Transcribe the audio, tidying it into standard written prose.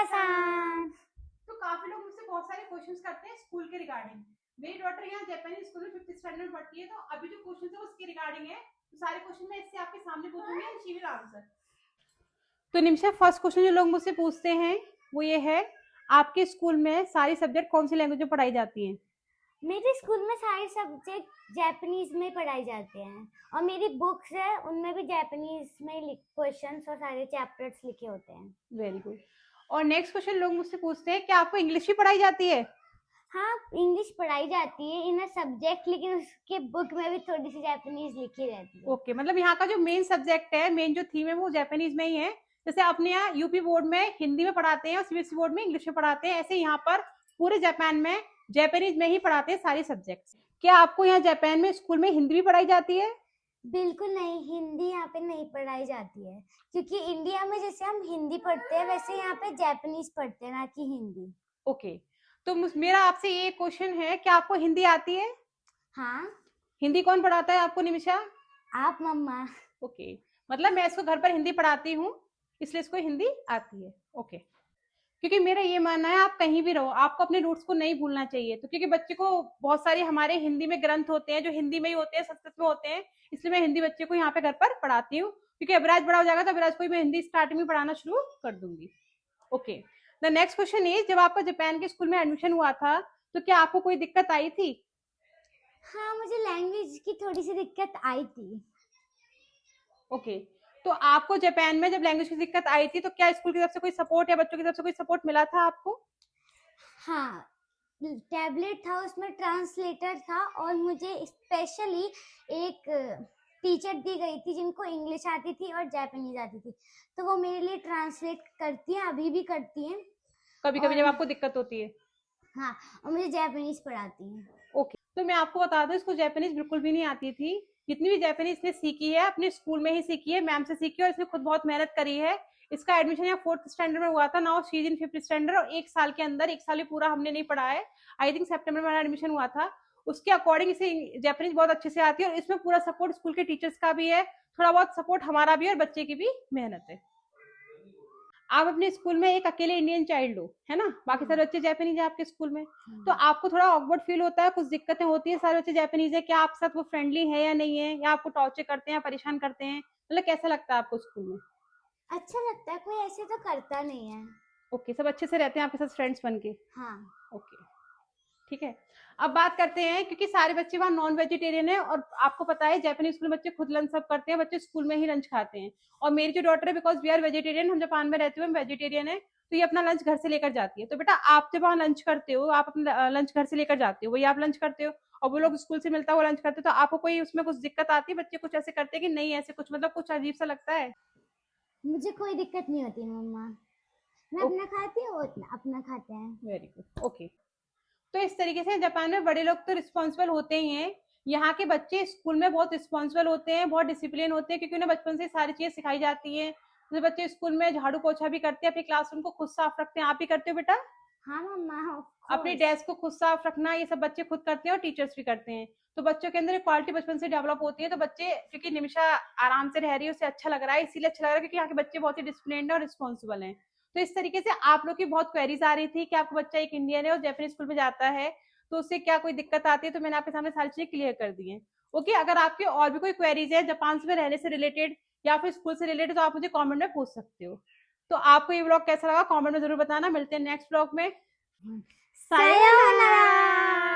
आसान। तो काफी लोग मुझसे बहुत सारे क्वेश्चंस करते हैं स्कूल के रिगार्डिंग। मेरी डॉटर यहाँ जापानीज स्कूल में 5th स्टैंडर्ड में पढ़ती है, तो अभी जो क्वेश्चन है उसके रिगार्डिंग है। तो सारे क्वेश्चन मैं इससे आपके सामने पूछूंगी एंड शी विल आंसर। तो निमिषा, फर्स्ट क्वेश्चन जो लोग मुझसे पूछते हैं वो ये है, आपके स्कूल में सारी सब्जेक्ट कौन सी लैंग्वेज में पढ़ाई जाती हैं? मेरे स्कूल में सारे सब्जेक्ट जापानीज में पढ़ाए जाते हैं और मेरी बुक्स है उनमें भी जापानीज में क्वेश्चंस और सारे चैप्टर्स लिखे होते हैं। Very good. और नेक्स्ट क्वेश्चन लोग मुझसे पूछते हैं कि आपको इंग्लिश भी पढ़ाई जाती है? हाँ, इंग्लिश पढ़ाई जाती है इन अ सब्जेक्ट, लेकिन उसके बुक में भी थोड़ी सी जापानीज लिखी रहती है। ओके, मतलब यहाँ का जो मेन सब्जेक्ट है, मेन जो थीम है वो जापानीज में ही है। जैसे अपने यहाँ यूपी बोर्ड में हिंदी में पढ़ाते हैं और सीबीएसई बोर्ड में इंग्लिश में पढ़ाते हैं, ऐसे यहाँ पर पूरे जापान में जापानीज में ही पढ़ाते हैं सारी सब्जेक्ट्स। क्या आपको यहाँ जापान में स्कूल में हिंदी भी पढ़ाई जाती है? बिल्कुल नहीं, हिंदी यहाँ पे नहीं पढ़ाई जाती है, क्योंकि इंडिया में जैसे हम हिंदी पढ़ते हैं वैसे यहाँ पे जापानीज पढ़ते हैं, ना कि हिंदी। ओके, तो मेरा आपसे ये क्वेश्चन है कि आपको हिंदी आती है? हाँ। हिंदी कौन पढ़ाता है आपको निमिषा? आप मम्मा। ओके, मतलब मैं इसको घर पर हिंदी पढ़ाती हूँ, इसलिए इसको हिंदी आती है। ओके, क्योंकि मेरा ये मानना है आप कहीं भी रहो आपको अपने रूट्स को नहीं भूलना चाहिए। तो क्योंकि बच्चे को बहुत सारे हमारे हिंदी में ग्रंथ होते हैं जो हिंदी में ही होते हैं, संस्कृत में होते हैं, इसलिए मैं हिंदी बच्चे को यहाँ पे घर पर पढ़ाती हूँ। क्योंकि अबराज बड़ा हो जाएगा तो अबराज को मैं हिंदी स्टार्टिंग में पढ़ाना शुरू कर दूंगी। Okay, the next question is, जब आपका जापान के स्कूल में एडमिशन हुआ था तो क्या आपको कोई दिक्कत आई थी? हाँ, मुझे लैंग्वेज की थोड़ी सी दिक्कत आई थी। ओके, तो आपको जापान में जब लैंग्वेज की दिक्कत आई थी तो क्या स्कूल की तरफ से कोई सपोर्ट या बच्चों की तरफ से कोई सपोर्ट मिला था आपको? हाँ, टैबलेट था, उसमें ट्रांसलेटर था और मुझे स्पेशली एक टीचर दी गई थी जिनको इंग्लिश आती थी और जापानीज आती थी, तो वो मेरे लिए ट्रांसलेट करती हैं, अभी भी करती हैं कभी कभी जब आपको दिक्कत होती है? हाँ, और मुझे जापानीज पढ़ाती हैं। ओके, तो मैं आपको बता दूं इसको जापानीज बिल्कुल भी नहीं आती थी। जितनी भी जापानीज ने सीखी है अपने स्कूल में ही सीखी है, मैम से सीखी है और इसने खुद बहुत मेहनत करी है। इसका एडमिशन यहाँ 4th स्टैंडर्ड में हुआ था, now she is in 5th standard, और एक साल के अंदर, एक साल ही पूरा हमने नहीं पढ़ा है, आई थिंक सितंबर में एडमिशन हुआ था। उसके अकॉर्डिंग इसे जापानीज बहुत अच्छे से आती है और इसमें पूरा सपोर्ट स्कूल के टीचर्स का भी है, थोड़ा बहुत सपोर्ट हमारा भी है और बच्चे की भी मेहनत है। आप अपने स्कूल में एक अकेले इंडियन चाइल्ड हो, है ना, बाकी सारे बच्चे जापानीज है आपके स्कूल में, तो आपको थोड़ा ऑकवर्ड फील होता है, कुछ दिक्कतें होती है, सारे बच्चे जापानीज है, क्या आपके साथ वो फ्रेंडली है या नहीं है, या आपको टॉर्चर करते हैं या परेशान करते हैं, मतलब कैसा लगता है आपको स्कूल में? अच्छा लगता है, कोई ऐसे तो करता नहीं है। ओके, सब अच्छे से रहते हैं आपके साथ फ्रेंड्स बन के? हाँ। ओके, ठीक है। अब बात करते हैं, क्योंकि सारे बच्चे वहाँ नॉन वेजिटेरियन है और आपको पता है जापानीज स्कूल में बच्चे खुद लंच सब करते हैं, बच्चे स्कूल में ही लंच खाते हैं। और मेरी जो डॉटर है, बिकॉज वी आर वेजिटेरियन, हम जापान में रहते हुए हम वेजिटेरियन है, तो ये अपना लंच घर से लेकर जाती है। तो बेटा, आप जब वहाँ लंच करते हो, आप अपना लंच घर से लेकर जाते हो, वही आप लंच करते हो, और वो लोग स्कूल से मिलता हुआ लंच करते हो, तो आपको कोई उसमें कुछ दिक्कत आती है? बच्चे कुछ ऐसे करते हैं कि नहीं, ऐसे कुछ मतलब कुछ अजीब सा लगता है? मुझे कोई दिक्कत नहीं होती मम्मा, मैं अपना खाती हूँ, वो अपना खाते हैं। Very good. ओके, तो इस तरीके से जापान में बड़े लोग तो रिस्पॉन्सिबल होते ही हैं। यहाँ के बच्चे स्कूल में बहुत रिस्पॉन्सिबल होते हैं, बहुत डिसिप्लिन होते हैं, क्योंकि उन्हें बचपन से सारी चीजें सिखाई जाती हैं। तो बच्चे स्कूल में झाड़ू पोछा भी करते हैं, अपने क्लासरूम को खुद साफ रखते हैं। आप भी करते हो बेटा? हाँ मम्मा, अपनी डेस्क को खुद साफ रखना, ये सब बच्चे खुद करते हैं और टीचर्स भी करते हैं। तो बच्चों के अंदर क्वालिटी बचपन से डेवलप होती है। तो बच्चे, क्योंकि निमिषा आराम से रह रही है, उसे अच्छा लग रहा है, इसीलिए अच्छा लग रहा है क्योंकि यहाँ के बच्चे बहुत ही डिसिप्लिन और रिस्पॉन्सिबल हैं। तो इस तरीके से आप लोग की बहुत क्वेरीज आ रही थी कि आपका बच्चा एक इंडियन है और जापानीज स्कूल में जाता है, तो उससे क्या कोई दिक्कत आती है, तो मैंने आपके सामने सारी चीजें क्लियर कर दी है। ओके, अगर आपके और भी कोई क्वेरीज है जापान में रहने से रिलेटेड या फिर स्कूल से रिलेटेड, तो आप मुझे कॉमेंट में पूछ सकते हो। तो आपको ये ब्लॉग कैसा लगा कॉमेंट में जरूर बताना। मिलते हैं नेक्स्ट ब्लॉग में। सायोनारा।